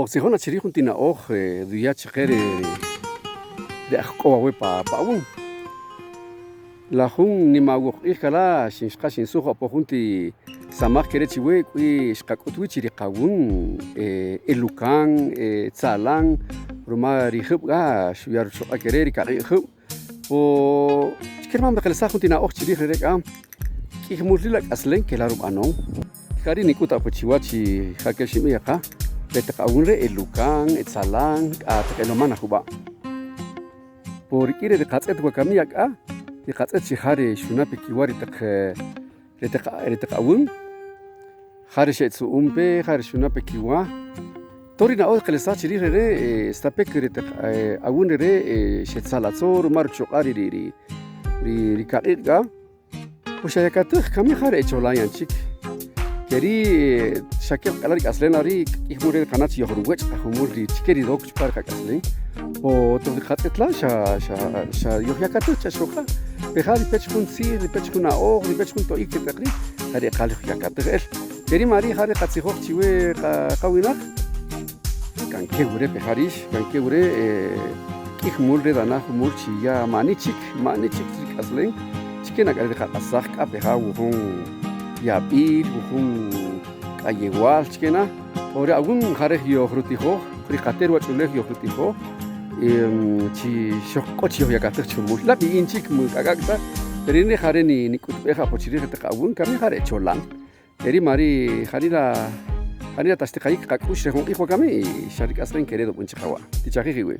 Poxihona chirihuntina duya chikere de akkowe pa paun. La hun ni magu ikala shinshka shinsuho pohunti samak kere chiwe kui shkakutwi chiriqawun elukan tsalan ruma rihubga shuyar shoqa kere rikaqi hub o chikirman beqelsa huntina chirihireka kihmurlilak aslen kelarum anon kari nikuta pochiwachi hakeshimiyaqa betaqawunre elukan tsalan ataqelomana huba por kire de qatzet wakamiyaka di qatzet chihare shunapi kiwari retaqawun khare shetsu umbe khare shunapi kiwa torina o qelsa chirire stapek retaqawunre shetsalatso mar choqari ri kaqidga ushayakatih kami khare cholayanchik keri shakil qalarik aslenari ihmure qanat yohruwech ahumuri chikeri dok chpar qaslen o to khatetla sha yohyakatu chashoqa behari pechkun si pechkun o pechkun to iketaqri hari qali yakatgel keri mari hari qatsihoq chiwe qawinaq kan kegure beharish kan kegure ihmure dana humur chiya manichik aslen chikena qali qasaq qabeha wuhun yapil wuhun qayewal chikena ore agun khareh yohrutiho riqater wachuleh yohrutiho chi shoqqochi yakatich chumul la biinchik mukagakta perine khareni nikutbeha pochiri taqawun kami khare cholan eri mari kharira tasti qaik qakush rehon iho kami sharik asren keredo bunchqawa tichaqiwe